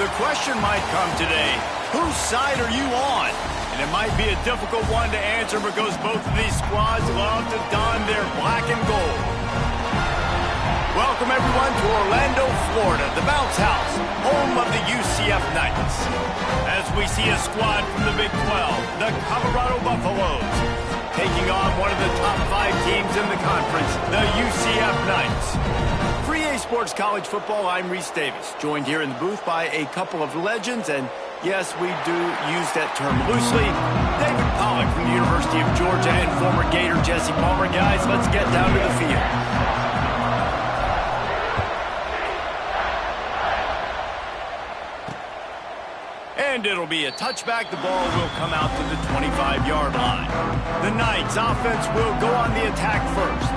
The question might come today, whose side are you on? And it might be a difficult one to answer because both of these squads love to don their black and gold. Welcome, everyone, to Orlando, Florida, the Bounce House, home of the UCF Knights. As we see a squad from the Big 12, the Colorado Buffaloes, taking on one of the top 5 teams in the conference, the UCF Knights. For EA Sports College Football, I'm Reese Davis, joined here in the booth by a couple of legends, and yes, we do use that term loosely. David Pollack from the University of Georgia and former Gator Jesse Palmer. Guys, let's get down to the field. And it'll be a touchback. The ball will come out to the 25-yard line. The Knights offense will go on the attack first.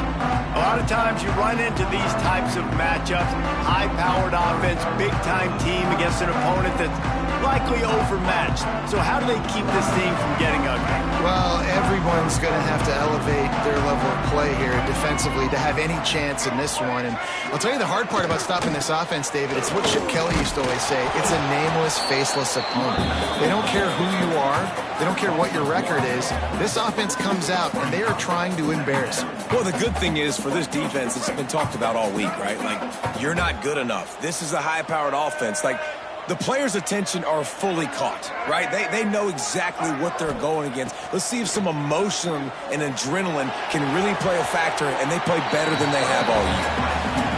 A lot of times you run into these types of matchups, high-powered offense, big-time team against an opponent that's likely overmatched. So how do they keep this thing from getting ugly? Well, everyone's going to have to elevate their level of play here defensively to have any chance in this one. And I'll tell you the hard part about stopping this offense, David, it's what Chip Kelly used to always say. It's a nameless, faceless opponent. They don't care who you are. They don't care what your record is. This offense comes out, and they are trying to embarrass you. Well, the good thing is for this defense, it's been talked about all week, right? Like, you're not good enough. This is a high-powered offense. Like, the players' attention are fully caught, right? They know exactly what they're going against. Let's see if some emotion and adrenaline can really play a factor, and they play better than they have all year.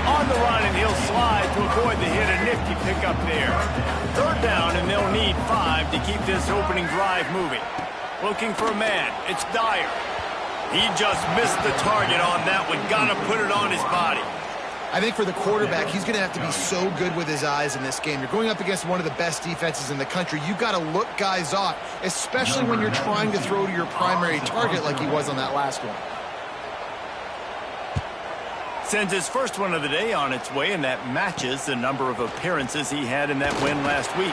On the run, and he'll slide to avoid the hit. A nifty pickup there. Third down, and they'll need 5 to keep this opening drive moving. Looking for a man. It's Dyer. He just missed the target on that one. Got to put it on his body. I think for the quarterback, he's going to have to be so good with his eyes in this game. You're going up against one of the best defenses in the country. You've got to look guys off, especially when you're trying to throw to your primary target like he was on that last one. Sends his first one of the day on its way, and that matches the number of appearances he had in that win last week.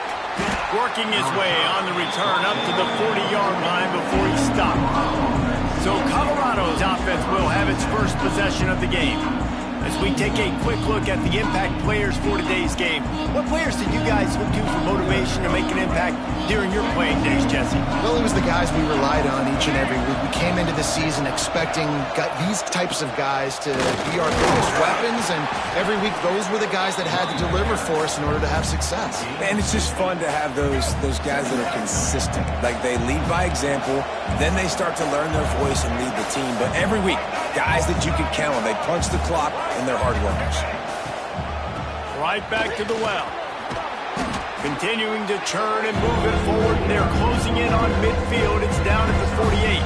Working his way on the return up to the 40-yard line before he stopped. So Colorado's offense will have its first possession of the game. As we take a quick look at the impact players for today's game, what players did you guys look to for motivation to make an impact during your playing days, Jesse? Well, it was the guys we relied on each and every week. We came into the season expecting these types of guys to be our biggest weapons, and every week those were the guys that had to deliver for us in order to have success. And it's just fun to have those guys that are consistent. Like, they lead by example, then they start to learn their voice and lead the team. But every week, guys that you can count on, they punch the clock, and they're hard workers. Right back to the well. Continuing to churn and move it forward, and they're closing in on midfield. It's down at the 48.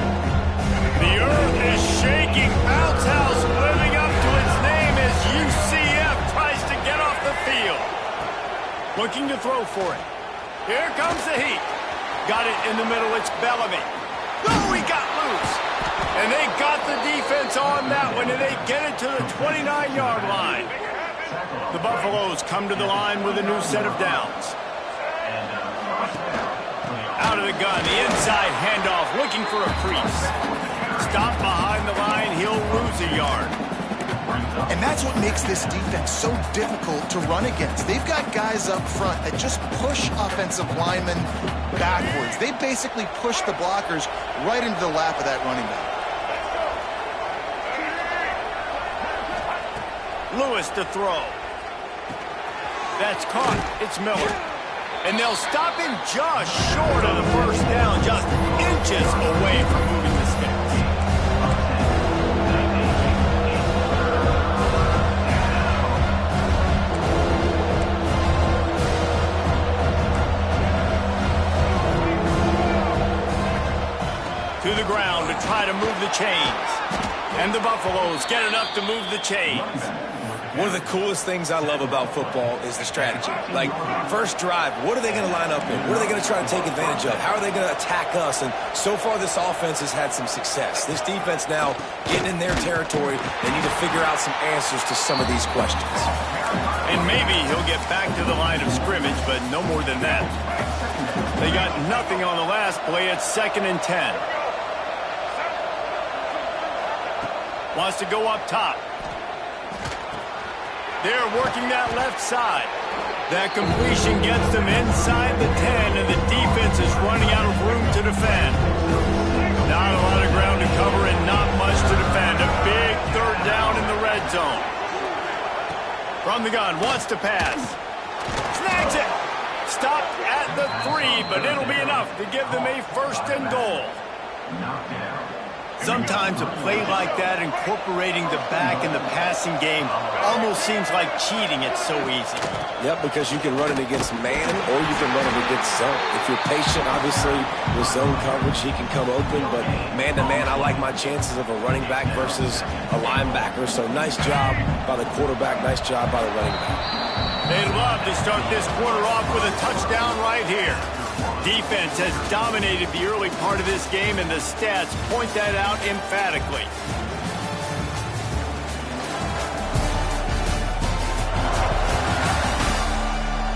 The earth is shaking. Bounce House living up to its name as UCF tries to get off the field. Looking to throw for it. Here comes the heat. Got it in the middle. It's Bellamy. Oh, he got loose. And they got the defense on that one, and they get it to the 29-yard line. The Buffaloes come to the line with a new set of downs. Out of the gun, the inside handoff, looking for a crease. Stop behind the line, he'll lose a yard. And that's what makes this defense so difficult to run against. They've got guys up front that just push offensive linemen backwards. They basically push the blockers right into the lap of that running back. Lewis to throw. That's caught. It's Miller. And they'll stop him just short of the first down, just inches away from moving the sticks. To the ground to try to move the chains. And the Buffaloes get enough to move the chains. One of the coolest things I love about football is the strategy. Like, first drive, what are they going to line up in? What are they going to try to take advantage of? How are they going to attack us? And so far, this offense has had some success. This defense now getting in their territory. They need to figure out some answers to some of these questions. And maybe he'll get back to the line of scrimmage, but no more than that. They got nothing on the last play. It's 2nd and 10. Wants to go up top. They're working that left side. That completion gets them inside the 10, and the defense is running out of room to defend. Not a lot of ground to cover and not much to defend. A big third down in the red zone. From the gun, wants to pass. Snags it. Stopped at the 3, but it'll be enough to give them a first and goal. Sometimes a play like that, incorporating the back in the passing game, almost seems like cheating. It's so easy. Yep, because you can run it against man or you can run it against zone. If you're patient, obviously, with zone coverage, he can come open. But man-to-man, I like my chances of a running back versus a linebacker. So nice job by the quarterback, nice job by the running back. They'd love to start this quarter off with a touchdown right here. Defense has dominated the early part of this game, and the stats point that out emphatically.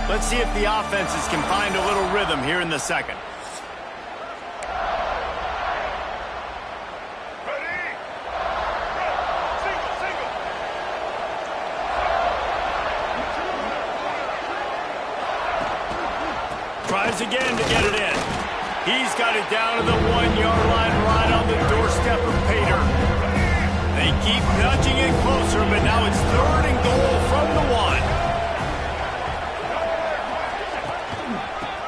Let's see if the offenses can find a little rhythm here in the second. Tries again to get it in. He's got it down to the 1-yard line right on the doorstep of Pater. They keep nudging it closer, but now it's third and goal from the 1.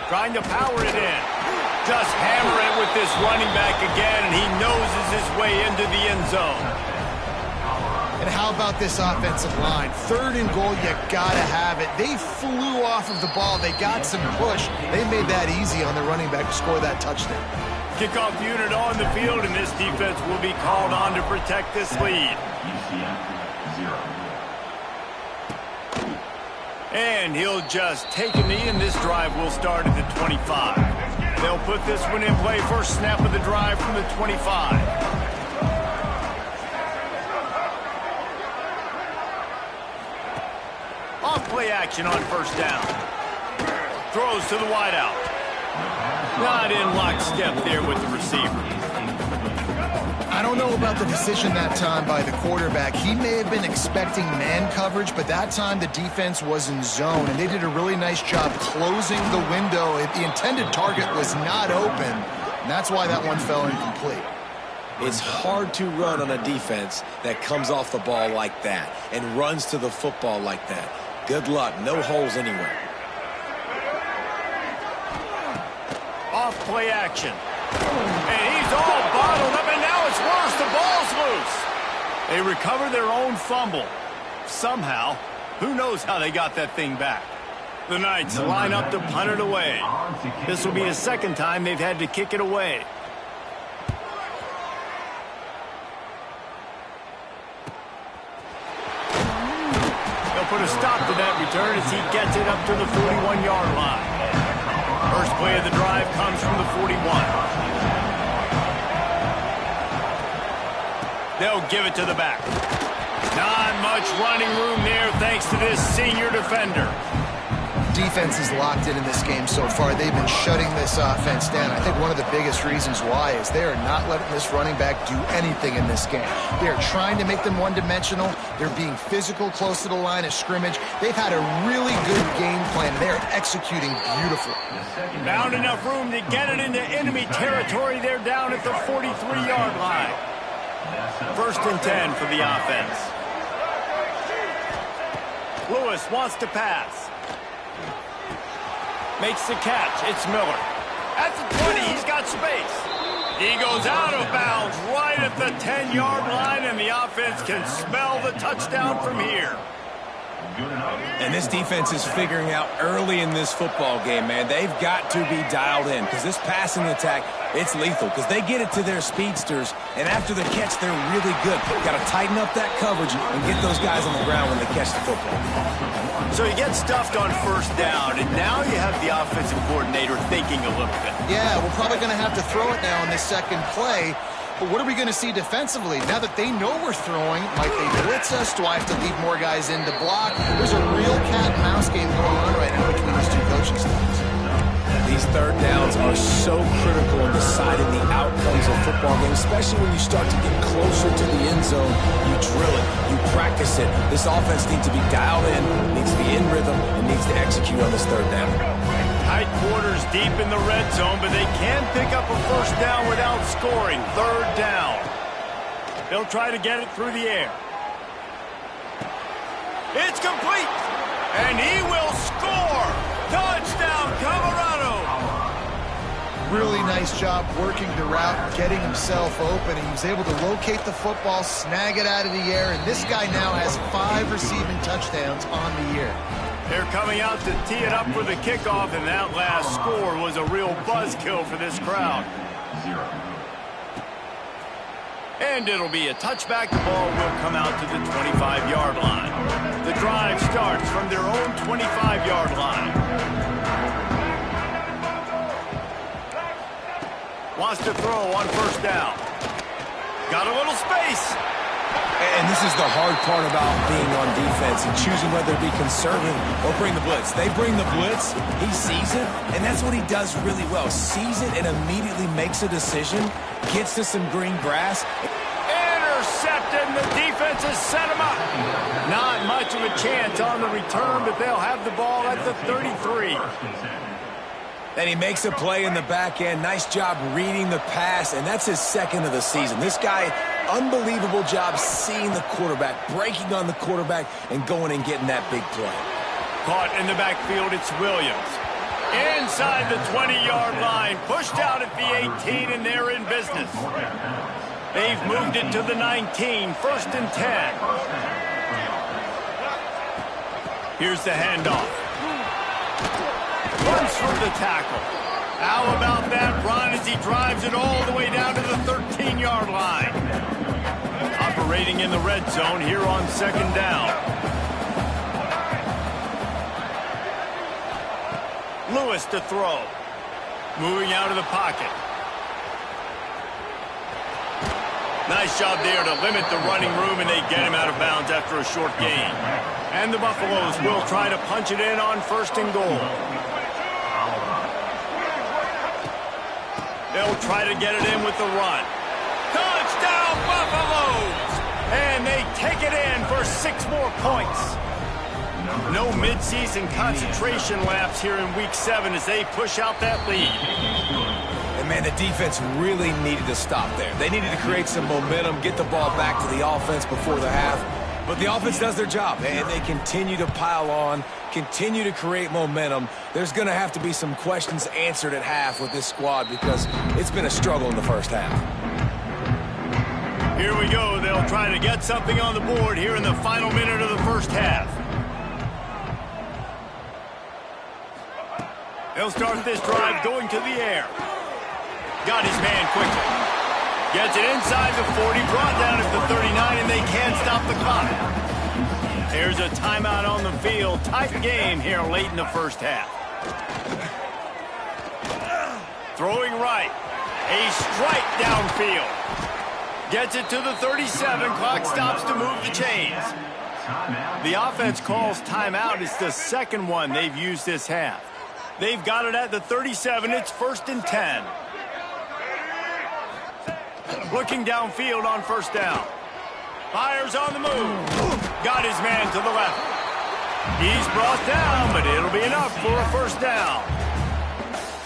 Trying to power it in. Just hammer it with this running back again, and he noses his way into the end zone. And how about this offensive line? Third and goal, you gotta have it. They flew off of the ball. They got some push. They made that easy on the running back to score that touchdown. Kickoff unit on the field, and this defense will be called on to protect this lead. And he'll just take a knee, and this drive will start at the 25. They'll put this one in play. First snap of the drive from the 25. Off-play action on first down. Throws to the wideout. Not in lockstep there with the receiver. I don't know about the decision that time by the quarterback. He may have been expecting man coverage, but that time the defense was in zone, and they did a really nice job closing the window. The intended target was not open, and that's why that one fell incomplete. It's hard to run on a defense that comes off the ball like that and runs to the football like that. Good luck. No holes anywhere. Off-play action. And he's all bottled up, and now it's worse. The ball's loose. They recover their own fumble. Somehow. Who knows how they got that thing back. The Knights line up to punt it away. This will be the second time they've had to kick it away. Put a stop to that return as he gets it up to the 41-yard line. First play of the drive comes from the 41. They'll give it to the back. Not much running room there thanks to this senior defender. Defense is locked in this game so far. They've been shutting this offense down. I think one of the biggest reasons why is they are not letting this running back do anything in this game. They're trying to make them one-dimensional. They're being physical close to the line of scrimmage. They've had a really good game plan. They're executing beautifully. Found enough room to get it into enemy territory. They're down at the 43-yard line. First and 10 for the offense. Lewis wants to pass. Makes the catch. It's Miller. At the 20, he's got space. He goes out of bounds right at the 10-yard line, and the offense can smell the touchdown from here. And this defense is figuring out early in this football game, man. They've got to be dialed in because this passing attack, it's lethal because they get it to their speedsters, and after the catch, they're really good. Got to tighten up that coverage and get those guys on the ground when they catch the football. So you get stuffed on first down, and now you have the offensive coordinator thinking a little bit. Yeah, we're probably going to have to throw it now in this second play. But what are we going to see defensively? Now that they know we're throwing, might they blitz us? Do I have to leave more guys in to block? There's a real cat and mouse game going on right now between these two coaching staffs. These third downs are so critical in deciding the outcomes of football games, especially when you start to get closer to the end zone. You drill it, you practice it. This offense needs to be dialed in, needs to be in rhythm, and needs to execute on this third down. Tight quarters deep in the red zone, but they can pick up a first down without scoring. Third down. They'll try to get it through the air. It's complete, and he will score. Touchdown, Colorado. Really nice job working the route, getting himself open. He was able to locate the football, snag it out of the air, and this guy now has 5 receiving touchdowns on the year. They're coming out to tee it up for the kickoff, and that last score was a real buzzkill for this crowd. And it'll be a touchback. The ball will come out to the 25-yard line. The drive starts from their own 25-yard line. Wants to throw on first down. Got a little space. And this is the hard part about being on defense and choosing whether to be conservative or bring the blitz. They bring the blitz, he sees it, and that's what he does really well. Sees it and immediately makes a decision, gets to some green grass. Intercepted, and the defense has set him up. Not much of a chance on the return, but they'll have the ball at the 33. And he makes a play in the back end. Nice job reading the pass, and that's his second of the season. This guy, unbelievable job seeing the quarterback, breaking on the quarterback, and going and getting that big play. Caught in the backfield, it's Williams. Inside the 20-yard line, pushed out at the 18, and they're in business. They've moved it to the 19, first and 10. Here's the handoff. Runs for the tackle. How about that run as he drives it all the way down to the 13-yard line? Operating in the red zone here on second down. Lewis to throw. Moving out of the pocket. Nice job there to limit the running room, and they get him out of bounds after a short gain. And the Buffaloes will try to punch it in on first and goal. They'll try to get it in with the run. Touchdown, Buffaloes! And they take it in for 6 more points. No midseason concentration lapse here in Week 7 as they push out that lead. And, man, the defense really needed to stop there. They needed to create some momentum, get the ball back to the offense before the half. But the offense does their job, and they continue to pile on, continue to create momentum. There's going to have to be some questions answered at half with this squad because it's been a struggle in the first half. Here we go. They'll try to get something on the board here in the final minute of the first half. They'll start this drive going to the air. Got his man quickly. Gets it inside the 40, brought down at the 39, and they can't stop the clock. There's a timeout on the field. Tight game here late in the first half. Throwing right. A strike downfield. Gets it to the 37. Clock stops to move the chains. The offense calls timeout. It's the second one they've used this half. They've got it at the 37. It's first and 10. Looking downfield on first down. Fires on the move. Got his man to the left. He's brought down, but it'll be enough for a first down.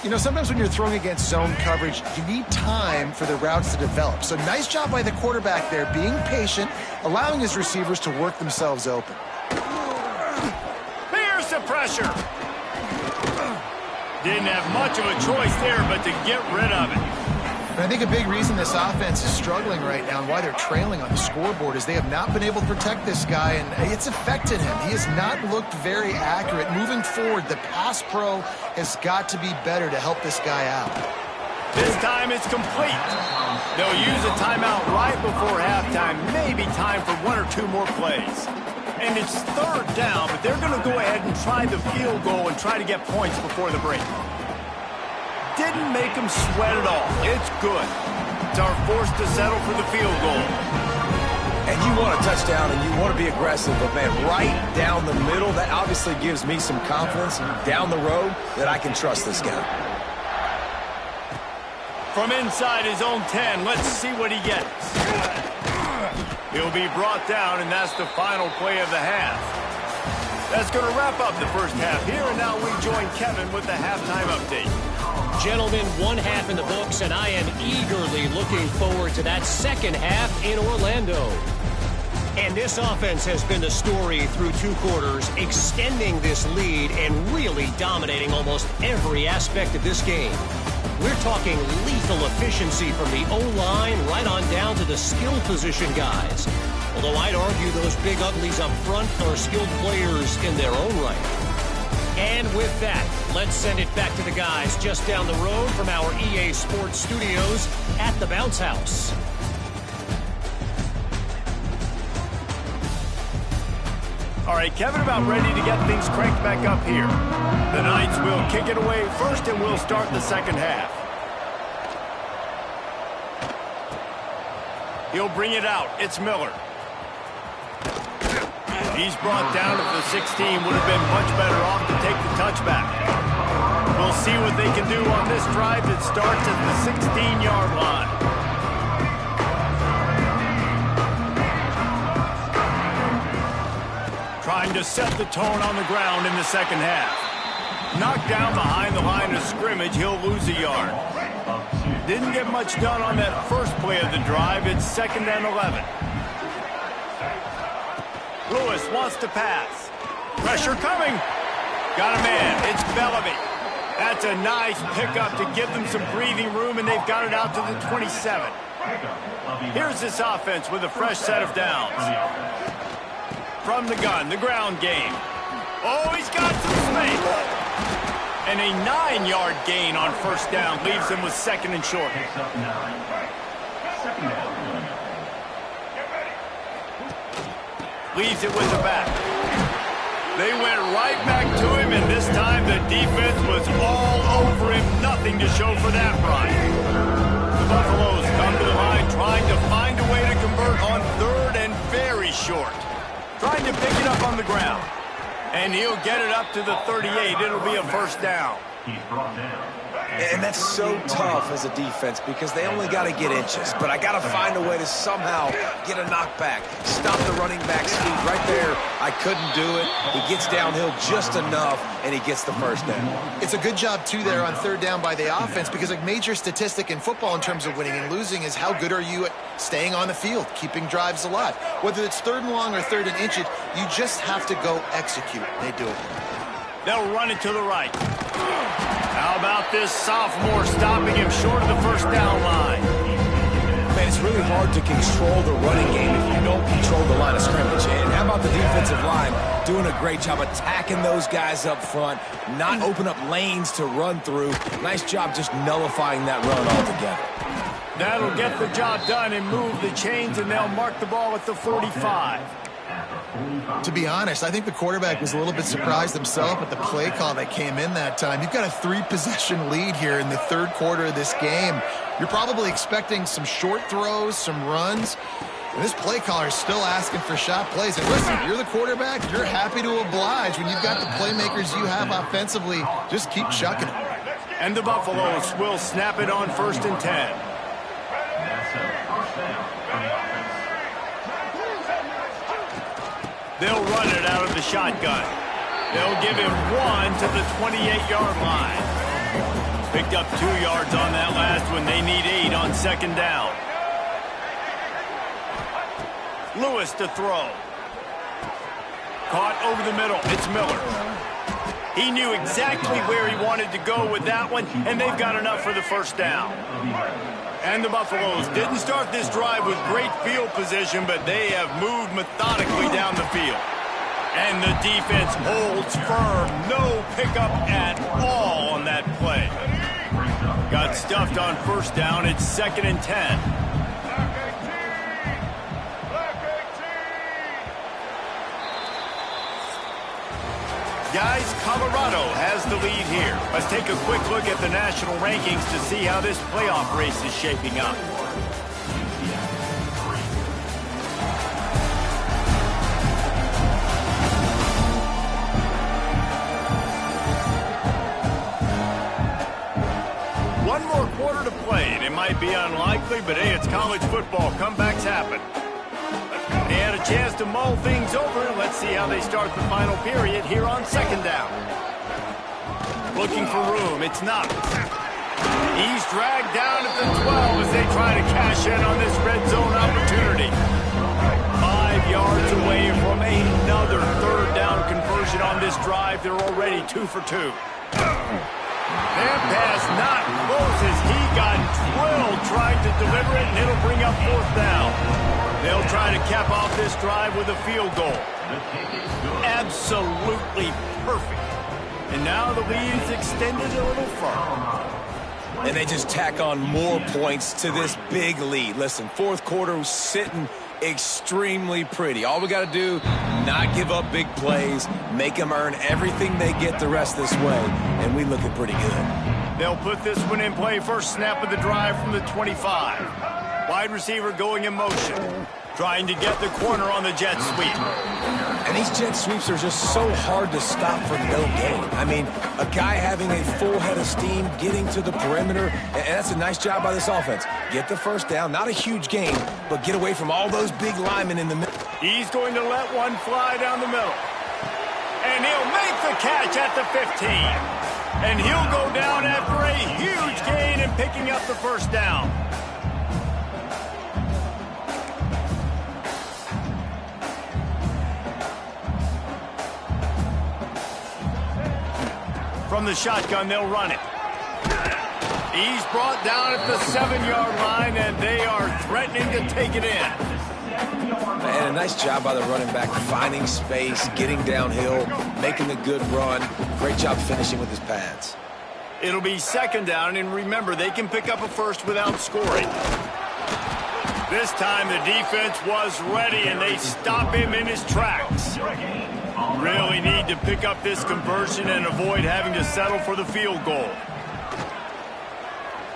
You know, sometimes when you're throwing against zone coverage, you need time for the routes to develop. So nice job by the quarterback there, being patient, allowing his receivers to work themselves open. Here's the pressure. Didn't have much of a choice there, but to get rid of it. And I think a big reason this offense is struggling right now and why they're trailing on the scoreboard is they have not been able to protect this guy, and it's affected him. He has not looked very accurate. Moving forward, the pass pro has got to be better to help this guy out. This time it's complete. They'll use a timeout right before halftime. Maybe time for 1 or 2 more plays. And it's third down, but they're going to go ahead and try the field goal and try to get points before the break. Didn't make them sweat at all. It's good. Are forced to settle for the field goal. And you want a touchdown and you want to be aggressive, but man, right down the middle, that obviously gives me some confidence down the road that I can trust this guy. From inside his own 10, let's see what he gets. He'll be brought down, and that's the final play of the half. That's going to wrap up the first half here, and now we join Kevin with the halftime update. Gentlemen, one half in the books, and I am eagerly looking forward to that second half in Orlando. And this offense has been the story through 2 quarters, extending this lead and really dominating almost every aspect of this game. We're talking lethal efficiency from the O-line right on down to the skill position guys. Although I'd argue those big uglies up front are skilled players in their own right. And with that, let's send it back to the guys just down the road from our EA Sports studios at the Bounce House. All right, Kevin, about ready to get things cranked back up here. The Knights will kick it away first, and we'll start the second half. He'll bring it out. It's Miller. He's brought down at the 16. Would have been much better off to take the touchback. We'll see what they can do on this drive that starts at the 16-yard line. Trying to set the tone on the ground in the second half. Knocked down behind the line of scrimmage, he'll lose a yard. Didn't get much done on that first play of the drive. It's 2nd and 11. Lewis wants to pass. Pressure coming. Got a man. It's Bellamy. That's a nice pickup to give them some breathing room, and they've got it out to the 27. Here's this offense with a fresh set of downs. From the gun, the ground game. Oh, he's got some space. And a 9-yard gain on first down leaves him with 2nd and short. Leaves it with the back. They went right back to him, and this time the defense was all over him. Nothing to show for that, Brian. The Buffaloes come to the line trying to find a way to convert on 3rd and very short. Trying to pick it up on the ground. And he'll get it up to the 38. It'll be a first down. And that's so tough as a defense because they only got to get inches. But I got to find a way to somehow get a knockback. Stop the running back's feet right there. I couldn't do it. He gets downhill just enough, and he gets the first down. It's a good job, too, there on 3rd down by the offense because a major statistic in football in terms of winning and losing is how good are you at staying on the field, keeping drives alive. Whether it's 3rd and long or 3rd and inches, you just have to go execute. They do it. They'll run it to the right. How about this sophomore stopping him short of the first down line? Man, it's really hard to control the running game if you don't control the line of scrimmage. And how about the defensive line doing a great job attacking those guys up front, not open up lanes to run through. Nice job just nullifying that run altogether. That'll get the job done and move the chains, and they'll mark the ball at the 45. To be honest, I think the quarterback was a little bit surprised himself at the play call that came in that time. You've got a 3-possession lead here in the 3rd quarter of this game. You're probably expecting some short throws, some runs. And this play caller is still asking for shot plays. And listen, you're the quarterback. You're happy to oblige. When you've got the playmakers you have offensively, just keep chucking it. And the Buffaloes will snap it on 1st and 10. They'll run it out of the shotgun. They'll give him 1 to the 28-yard line. Picked up 2 yards on that last one. They need 8 on 2nd down. Lewis to throw. Caught over the middle. It's Miller. He knew exactly where he wanted to go with that one, and they've got enough for the first down. And the Buffaloes didn't start this drive with great field position, but they have moved methodically down the field. And the defense holds firm. No pickup at all on that play. Got stuffed on first down. It's 2nd and 10. Guys, Colorado has the lead here. Let's take a quick look at the national rankings to see how this playoff race is shaping up. One more quarter to play, and it might be unlikely, but hey, it's college football. Comebacks happen. They had a a chance to mull things over. Let's see how they start the final period here on second down. Looking for room. It's not. He's dragged down at the 12 as they try to cash in on this red zone opportunity. 5 yards away from another third down conversion on this drive. They're already 2 for 2. That pass not close as he got drilled trying to deliver it, and it'll bring up fourth down. They'll try to cap off this drive with a field goal. Absolutely perfect. And now the lead is extended a little further. And they just tack on more points to this big lead. Listen, fourth quarter was sitting extremely pretty. All we got to do, not give up big plays, make them earn everything they get the rest this way, and we looking pretty good. They'll put this one in play. First snap of the drive from the 25. Wide receiver going in motion, trying to get the corner on the jet sweep. And these jet sweeps are just so hard to stop for no gain. I mean, a guy having a full head of steam, getting to the perimeter, and that's a nice job by this offense. Get the first down, not a huge gain, but get away from all those big linemen in the middle. He's going to let one fly down the middle. And he'll make the catch at the 15. And he'll go down after a huge gain and picking up the first down. From the shotgun, they'll run it. He's brought down at the 7-yard line, and they are threatening to take it in. And a nice job by the running back, finding space, getting downhill, making a good run. Great job finishing with his pads. It'll be second down, and remember, they can pick up a first without scoring. This time, the defense was ready, and they stop him in his tracks. Really need to pick up this conversion and avoid having to settle for the field goal.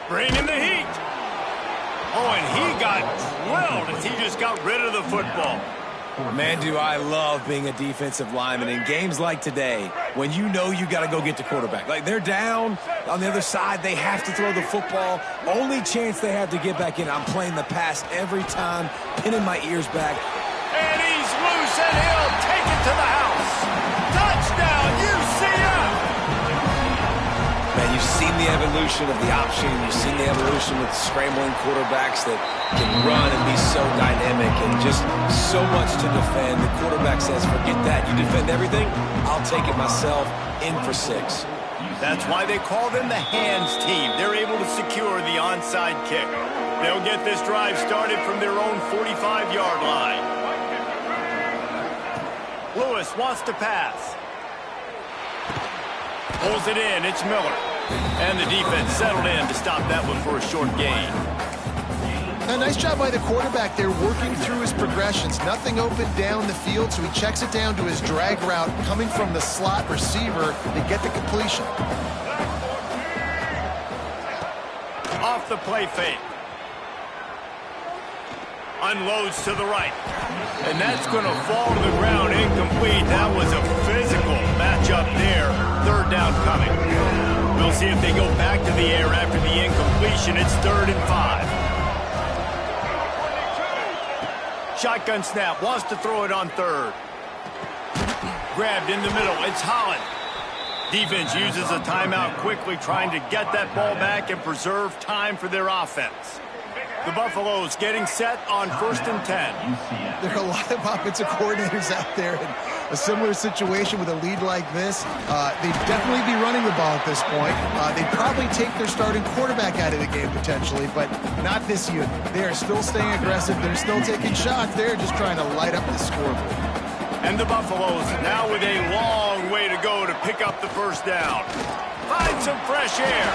Bring in the heat. Oh, and he got drilled as he just got rid of the football. Man, do I love being a defensive lineman in games like today when you know you got to go get the quarterback. Like, they're down on the other side. They have to throw the football. Only chance they have to get back in. I'm playing the pass every time, pinning my ears back. And he's loose, and he'll take it to the house. Touchdown, UCF! Man, you've seen the evolution of the option. You've seen the evolution with scrambling quarterbacks that can run and be so dynamic and just so much to defend. The quarterback says, forget that. You defend everything, I'll take it myself. In for 6. That's why they call them the hands team. They're able to secure the onside kick. They'll get this drive started from their own 45-yard line. Lewis wants to pass. Pulls it in. It's Miller. And the defense settled in to stop that one for a short gain. A nice job by the quarterback there, working through his progressions. Nothing open down the field, so he checks it down to his drag route coming from the slot receiver to get the completion. Off the play fake. Unloads to the right. And that's going to fall to the ground incomplete. That was a physical matchup there. Third down coming. We'll see if they go back to the air after the incompletion. It's 3rd and 5. Shotgun snap. Wants to throw it on 3rd. Grabbed in the middle. It's Holland. Defense uses a timeout quickly, trying to get that ball back and preserve time for their offense. The Buffaloes getting set on 1st and 10. There are a lot of offensive coordinators out there in a similar situation with a lead like this. They'd definitely be running the ball at this point. They'd probably take their starting quarterback out of the game potentially, but not this unit. They are still staying aggressive. They're still taking shots. They're just trying to light up the scoreboard. And the Buffaloes now with a long way to go to pick up the first down. Find some fresh air.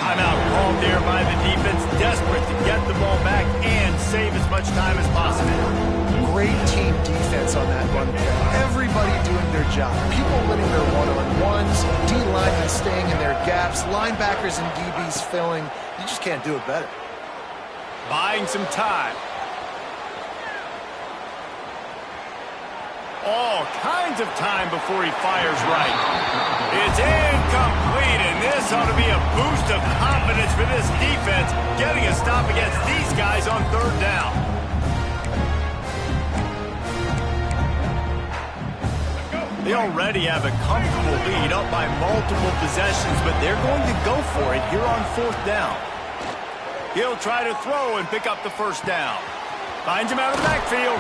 Timeout called there by the defense, desperate to get the ball back and save as much time as possible. Great team defense on that run play. Everybody doing their job. People winning their one-on-ones, D-linemen staying in their gaps, linebackers and DBs filling. You just can't do it better. Buying some time. All kinds of time before he fires right. It's incomplete, and this ought to be a boost of confidence for this defense, getting a stop against these guys on 3rd down. They already have a comfortable lead, up by multiple possessions, but they're going to go for it here on 4th down. He'll try to throw and pick up the first down. Finds him out of the backfield.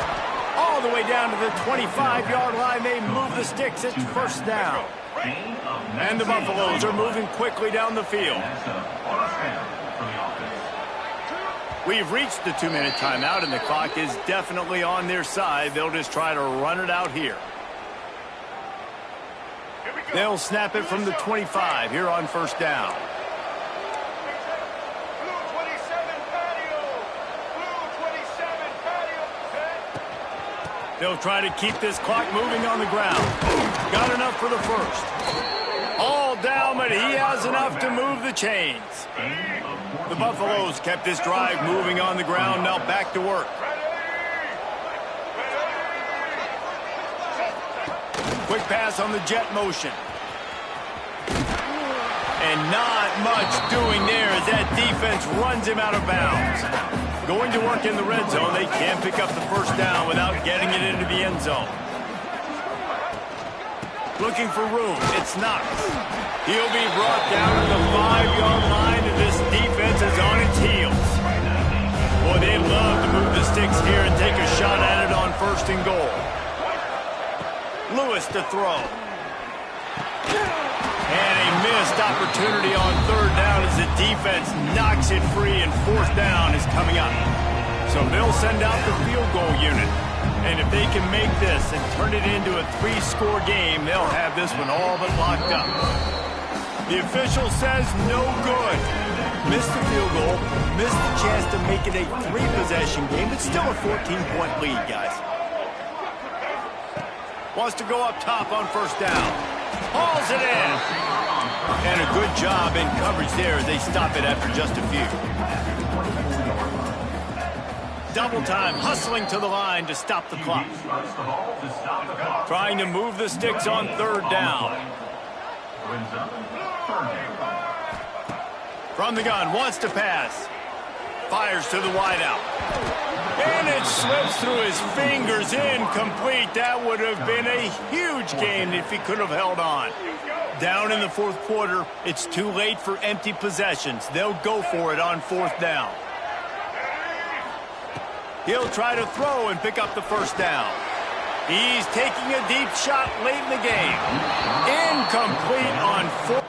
All the way down to the 25-yard line. They move the sticks. It's 1st down. And the Buffaloes are moving quickly down the field. We've reached the 2-minute timeout, and the clock is definitely on their side. They'll just try to run it out here. They'll snap it from the 25 here on 1st down. They'll try to keep this clock moving on the ground. Got enough for the first. All down, but he has enough to move the chains. The Buffaloes kept this drive moving on the ground. Now back to work. Quick pass on the jet motion. And not much doing there as that defense runs him out of bounds. Going to work in the red zone. They can't pick up the first down without getting it into the end zone. Looking for room. It's Knox. He'll be brought down to the 5-yard line, and this defense is on its heels. Boy, they love to move the sticks here and take a shot at it on 1st and goal. Lewis to throw. And a missed opportunity on 3rd down as the defense knocks it free, and 4th down is coming up. So they'll send out the field goal unit. And if they can make this and turn it into a 3-score game, they'll have this one all but locked up. The official says no good. Missed the field goal, missed the chance to make it a 3-possession game. It's still a 14-point lead, guys. Wants to go up top on 1st down. Hauls it in. And a good job in coverage there as they stop it after just a few. Double time, hustling to the line to stop the clock. Trying to move the sticks on 3rd down. From the gun, wants to pass. Fires to the wideout. And it slips through his fingers, incomplete. That would have been a huge gain if he could have held on. Down in the 4th quarter, it's too late for empty possessions. They'll go for it on 4th down. He'll try to throw and pick up the first down. He's taking a deep shot late in the game. Incomplete on 4th.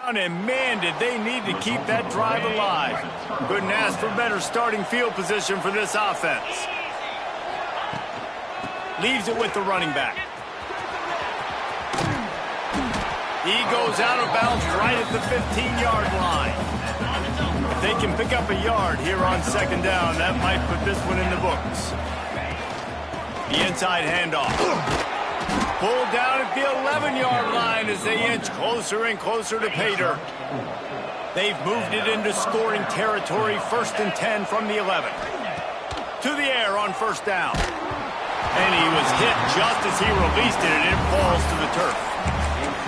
And man, did they need to keep that drive alive. Couldn't ask for better starting field position for this offense. Leaves it with the running back. He goes out of bounds right at the 15-yard line. If they can pick up a yard here on 2nd down, that might put this one in the books. The inside handoff. Pulled down at the 11-yard line as they inch closer and closer to pay dirt. They've moved it into scoring territory, 1st and 10 from the 11. To the air on 1st down. And he was hit just as he released it, and it falls to the turf.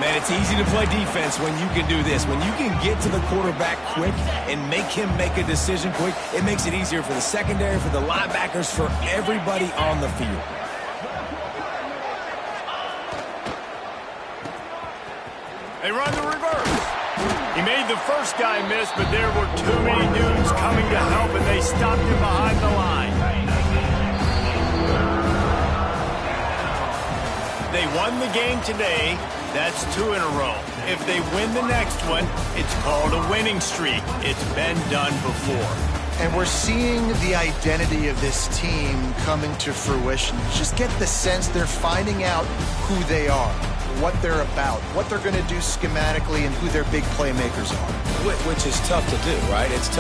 Man, it's easy to play defense when you can do this. When you can get to the quarterback quick and make him make a decision quick, it makes it easier for the secondary, for the linebackers, for everybody on the field. They run the reverse. He made the first guy miss, but there were too many dudes coming to help, and they stopped him behind the line. They won the game today. That's 2 in a row. If they win the next one, it's called a winning streak. It's been done before. And we're seeing the identity of this team coming to fruition. Just get the sense they're finding out who they are, what they're about, what they're going to do schematically, and who their big playmakers are. Which is tough to do, right? It's tough.